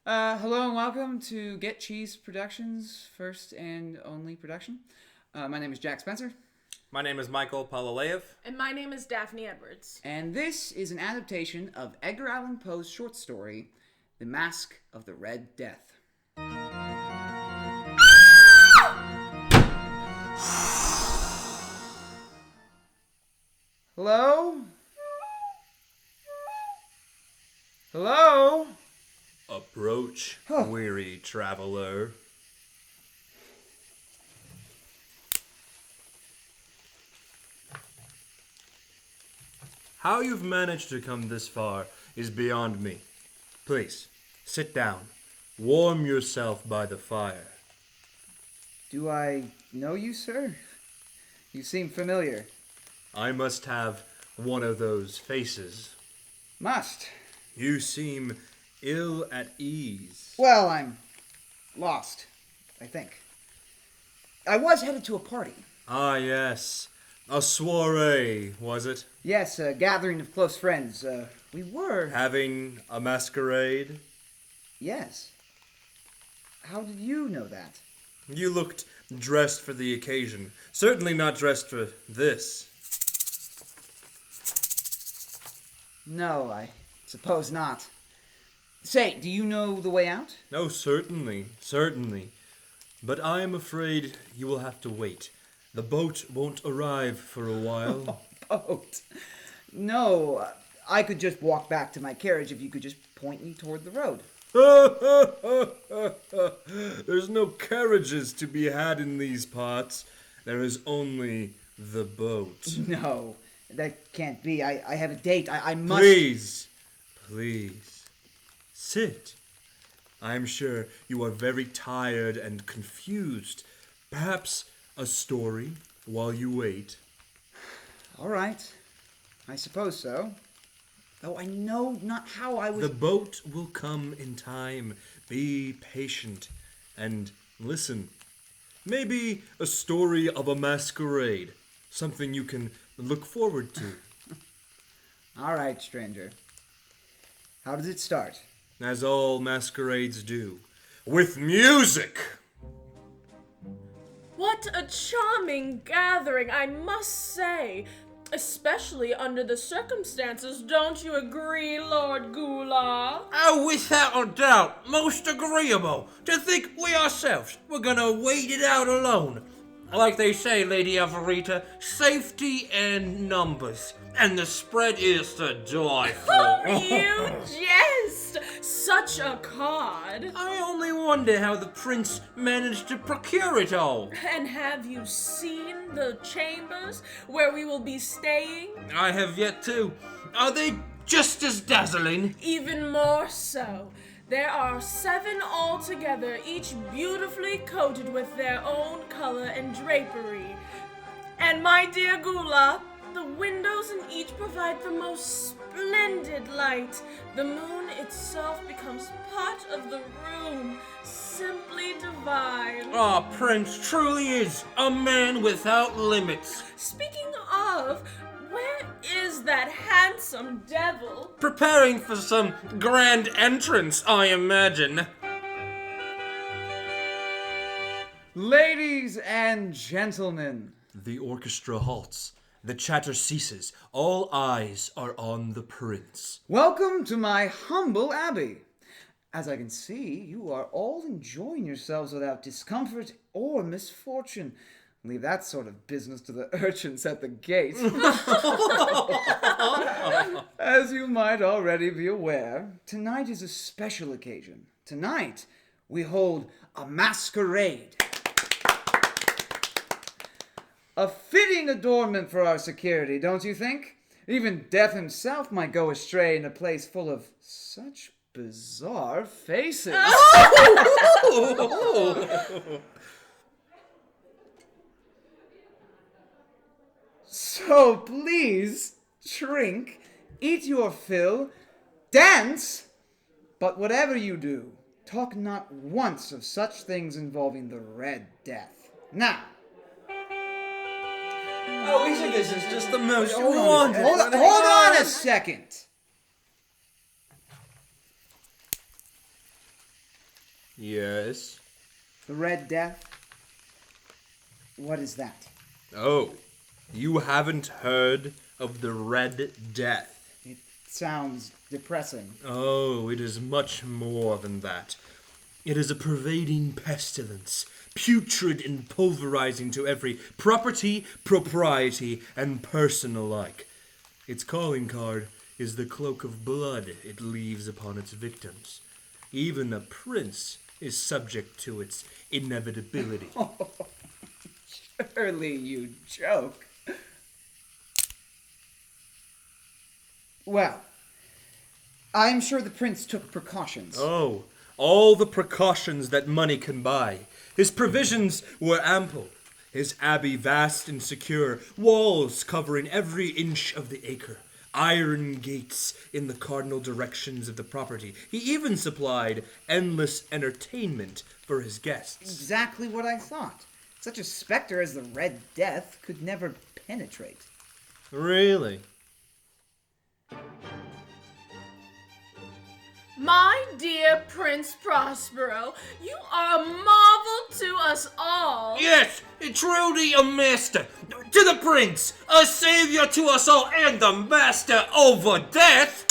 Hello and welcome to Get Cheese Productions' first and only production. My name is Jack Spencer. My name is Michael Poleleyev. And my name is Daphany Edwards. And this is an adaptation of Edgar Allen Poe's short story, The Masque of the Red Death. Hello? Hello? Approach, weary traveler. How you've managed to come this far is beyond me. Please, sit down. Warm yourself by the fire. Do I know you, sir? You seem familiar. I must have one of those faces. Must. You seem ill at ease. Well, I'm lost, I think. I was headed to a party. Ah, yes. A soiree, was it? Yes, a gathering of close friends. We were... Having a masquerade? Yes. How did you know that? You looked dressed for the occasion. Certainly not dressed for this. No, I suppose not. Say, do you know the way out? No, certainly. But I am afraid you will have to wait. The boat won't arrive for a while. Boat? No, I could just walk back to my carriage if you could just point me toward the road. There's no carriages to be had in these parts. There is only the boat. No, that can't be. I have a date. I must... Please. Sit. I'm sure you are very tired and confused. Perhaps a story while you wait. All right. I suppose so. Though I know not how I would... The boat will come in time. Be patient and listen. Maybe a story of a masquerade. Something you can look forward to. All right, stranger. How does it start? As all masquerades do. With music! What a charming gathering, I must say. Especially under the circumstances, don't you agree, Lord Gula? Oh, without a doubt, most agreeable. To think we ourselves were gonna wait it out alone. Like they say, Lady Alvarita, safety and numbers. And the spread is to die for. Oh, you jest! Such a cod. I only wonder how the prince managed to procure it all. And have you seen the chambers where we will be staying? I have yet to. Are they just as dazzling? Even more so. There are 7 altogether, each beautifully coated with their own color and drapery. And my dear Gula, the windows in each provide the most splendid light. The moon itself becomes part of the room. Simply divine. Our prince truly is a man without limits. Speaking of, where is that handsome devil? Preparing for some grand entrance, I imagine. Ladies and gentlemen. The orchestra halts. The chatter ceases. All eyes are on the prince. Welcome to my humble abbey. As I can see, you are all enjoying yourselves without discomfort or misfortune. Leave that sort of business to the urchins at the gate. As you might already be aware, tonight is a special occasion. Tonight, we hold a masquerade. A fitting adornment for our security, don't you think? Even Death himself might go astray in a place full of such bizarre faces. So please, drink, eat your fill, dance, but whatever you do, talk not once of such things involving the Red Death. Now, Oh, we think this is just the most hold wonderful. on a second. Yes? The Red Death? What is that? Oh, you haven't heard of the Red Death? It sounds depressing. Oh, it is much more than that. It is a pervading pestilence, putrid and pulverizing to every property, propriety, and person alike. Its calling card is the cloak of blood it leaves upon its victims. Even a prince is subject to its inevitability. Surely you joke. Well, I'm sure the prince took precautions. Oh, all the precautions that money can buy. His provisions were ample. His abbey vast and secure, walls covering every inch of the acre, iron gates in the cardinal directions of the property. He even supplied endless entertainment for his guests. Exactly what I thought. Such a specter as the Red Death could never penetrate. Really? My dear Prince Prospero, you are a marvel to us all. Yes, truly a master. To the prince, a savior to us all, and the master over death.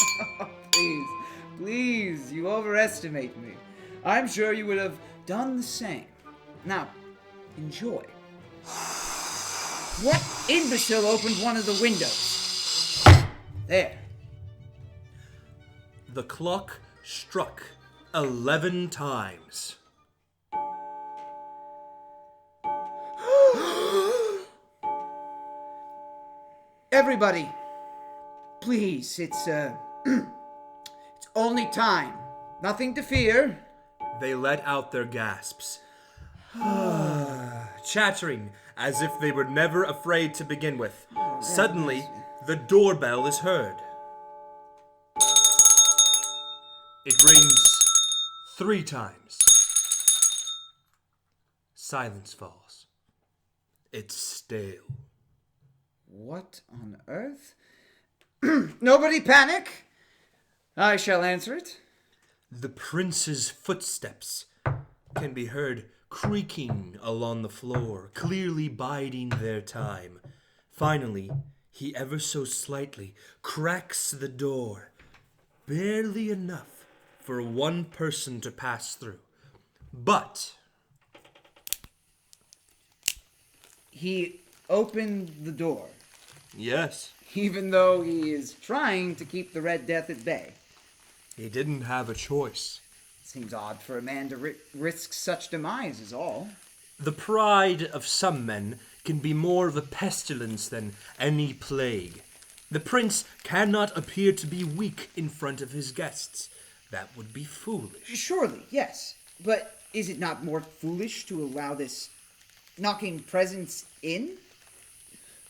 Please, you overestimate me. I'm sure you would have done the same. Now, enjoy. What imbecile opened one of the windows? There. The clock struck 11 times. Everybody, please, it's only time. Nothing to fear. They let out their gasps, chattering as if they were never afraid to begin with. Suddenly, the doorbell is heard. It rings 3 times. Silence falls. It's stale. What on earth? Nobody panic. I shall answer it. The prince's footsteps can be heard creaking along the floor, clearly biding their time. Finally, he ever so slightly cracks the door, barely enough for one person to pass through. But He opened the door, yes, even though he is trying to keep the Red Death at bay. he didn't have a choice. Seems odd for a man to risk such demise is all. The pride of some men can be more of a pestilence than any plague. The prince cannot appear to be weak in front of his guests. That would be foolish. Surely, yes. But is it not more foolish to allow this knocking presence in?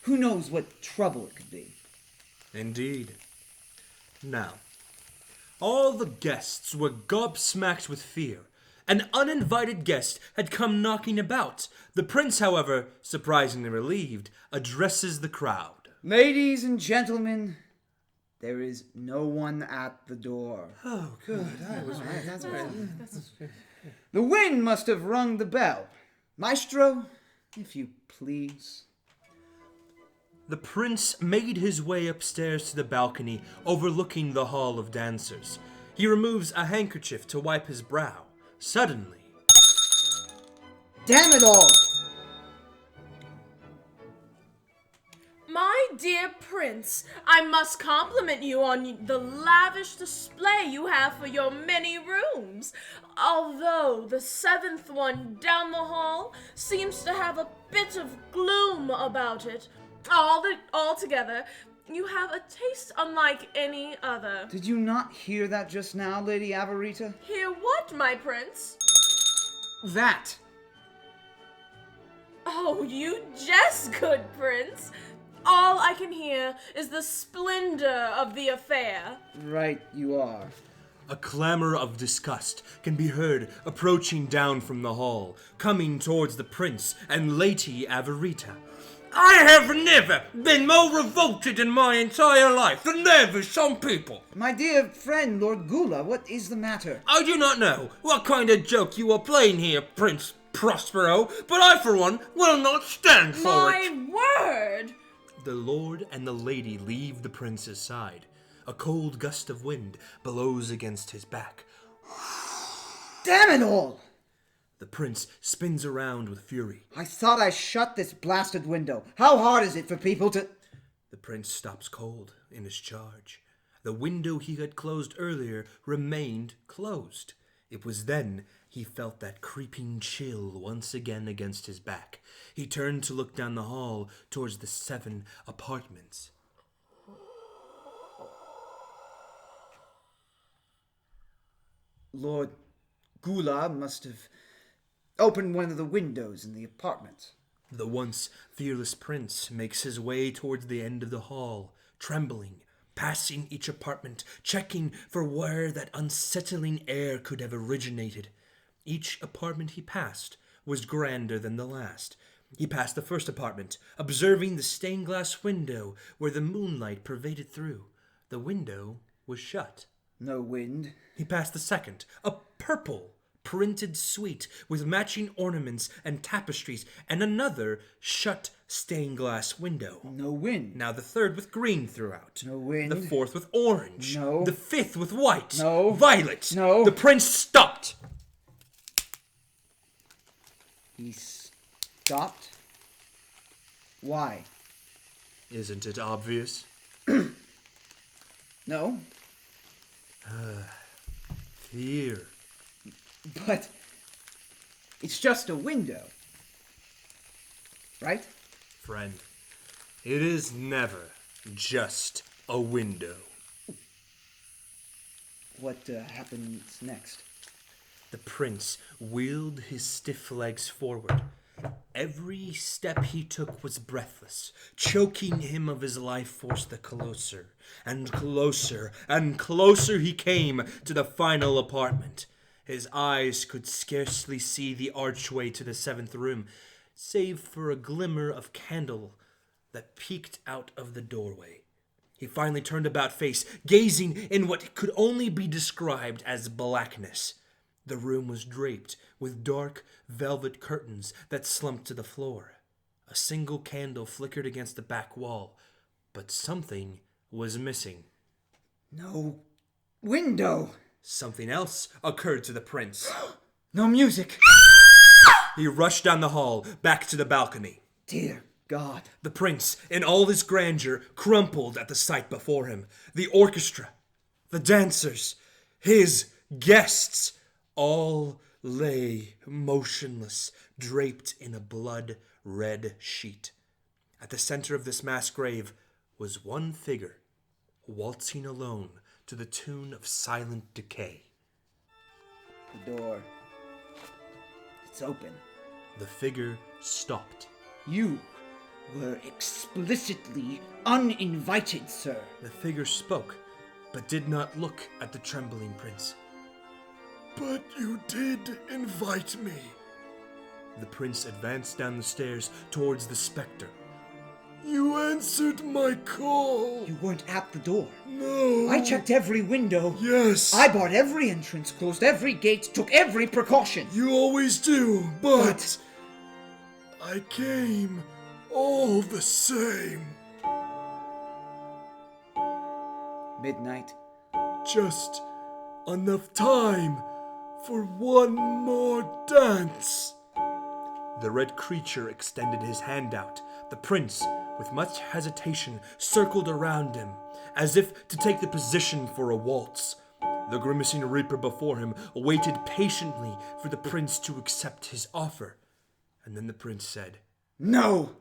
Who knows what trouble it could be? Indeed. Now, all the guests were gobsmacked with fear. An uninvited guest had come knocking about. The prince, however, surprisingly relieved, addresses the crowd. Ladies and gentlemen, there is no one at the door. Oh, good. The wind must have rung the bell. Maestro, if you please. The prince made his way upstairs to the balcony overlooking the hall of dancers. He removes a handkerchief to wipe his brow. Suddenly, Damn it all! My dear Prince, I must compliment you on the lavish display you have for your many rooms. Although the 7th one down the hall seems to have a bit of gloom about it. Altogether, you have a taste unlike any other. Did you not hear that just now, Lady Avarita? Hear what, my prince? That! Oh, you jest, good prince. All I can hear is the splendor of the affair. Right you are. a clamor of disgust can be heard approaching down from the hall, coming towards the prince and Lady Avarita. I have never been more revolted in my entire life than there with some people. My dear friend, Lord Gula, what is the matter? I do not know what kind of joke you are playing here, Prince Prospero, but I, for one, will not stand for it. My word! The lord and the lady leave the prince's side. A cold gust of wind blows against his back. Damn it all! The prince spins around with fury. I thought I shut this blasted window. How hard is it for people to... The prince stops cold in his charge. The window he had closed earlier remained closed. It was then he felt that creeping chill once again against his back. He turned to look down the hall towards the 7 apartments. Lord Gula must have opened one of the windows in the apartment. The once fearless prince makes his way towards the end of the hall, trembling, passing each apartment, checking for where that unsettling air could have originated. Each apartment he passed was grander than the last. He passed the first apartment, observing the stained glass window where the moonlight pervaded through. The window was shut. No wind. He passed the second, a purple printed suite with matching ornaments and tapestries, and another shut stained glass window. No wind. Now the third with green throughout. No wind. The fourth with orange. No. The fifth with white. No. Violet. No. The prince stopped. He stopped? Why? Isn't it obvious? No. Fear. But it's just a window. Right? Friend, it is never just a window. What happens next? The prince wheeled his stiff legs forward. Every step he took was breathless, choking him of his life force. The closer and closer and closer he came to the final apartment. His eyes could scarcely see the archway to the 7th room, save for a glimmer of candle that peeked out of the doorway. He finally turned about face, gazing in what could only be described as blackness. The room was draped with dark velvet curtains that slumped to the floor. A single candle flickered against the back wall, but something was missing. No window. Something else occurred to the prince. No music. He rushed down the hall, back to the balcony. Dear God. The prince, in all his grandeur, crumpled at the sight before him. The orchestra, the dancers, his guests, all lay motionless, draped in a blood-red sheet. At the center of this mass grave was one figure, waltzing alone to the tune of silent decay. The door. It's open. The figure stopped. You were explicitly uninvited, sir. The figure spoke, but did not look at the trembling prince. But you did invite me. The prince advanced down the stairs towards the specter. You answered my call. You weren't at the door. No. I checked every window. Yes. I barred every entrance, closed every gate, took every precaution. You always do, but I came all the same. Midnight. Just enough time for one more dance. The red creature extended his hand out. The prince, with much hesitation, circled around him, as if to take the position for a waltz. The grimacing reaper before him waited patiently for the prince to accept his offer. And then the prince said, No!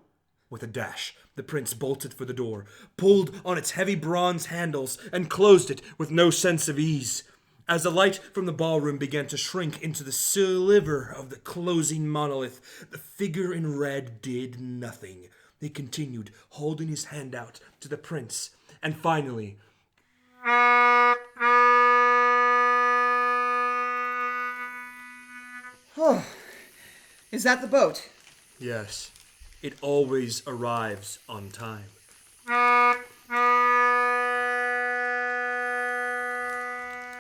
With a dash, the prince bolted for the door, pulled on its heavy bronze handles, and closed it with no sense of ease. As the light from the ballroom began to shrink into the sliver of the closing monolith, the figure in red did nothing. He continued, holding his hand out to the prince, and finally... Oh, is that the boat? Yes, it always arrives on time.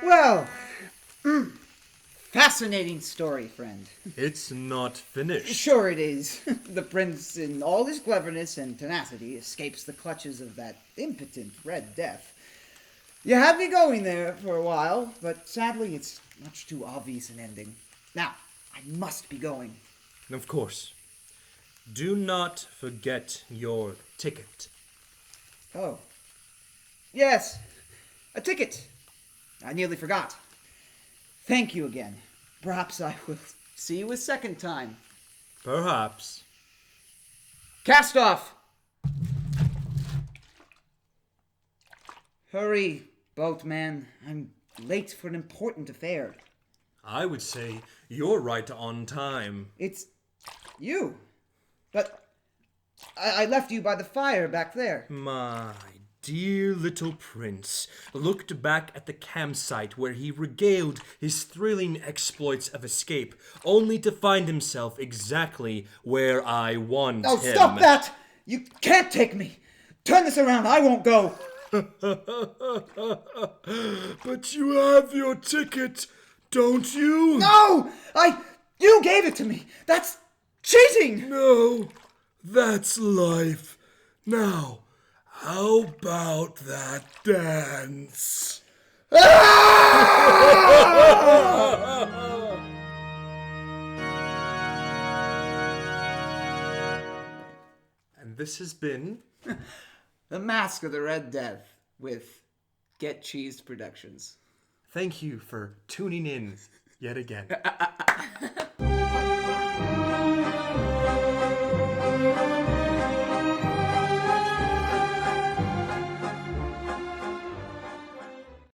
Well, fascinating story, friend. It's not finished. Sure it is. The prince, in all his cleverness and tenacity, escapes the clutches of that impotent Red Death. You had me going there for a while, but sadly it's much too obvious an ending. Now, I must be going. Of course. Do not forget your ticket. Oh. Yes, a ticket. I nearly forgot. Thank you again. Perhaps I will see you a second time. Perhaps. Cast off! Hurry, boatman. I'm late for an important affair. I would say you're right on time. It's you. But I left you by the fire back there. My dear little prince looked back at the campsite where he regaled his thrilling exploits of escape, only to find himself exactly where I want Oh, him. stop that! You can't take me! Turn this around, I won't go! But you have your ticket, don't you? No! You gave it to me! That's cheating! No, that's life. Now, how about that dance? And this has been The Masque of the Red Death with Get Cheesed Productions. Thank you for tuning in yet again.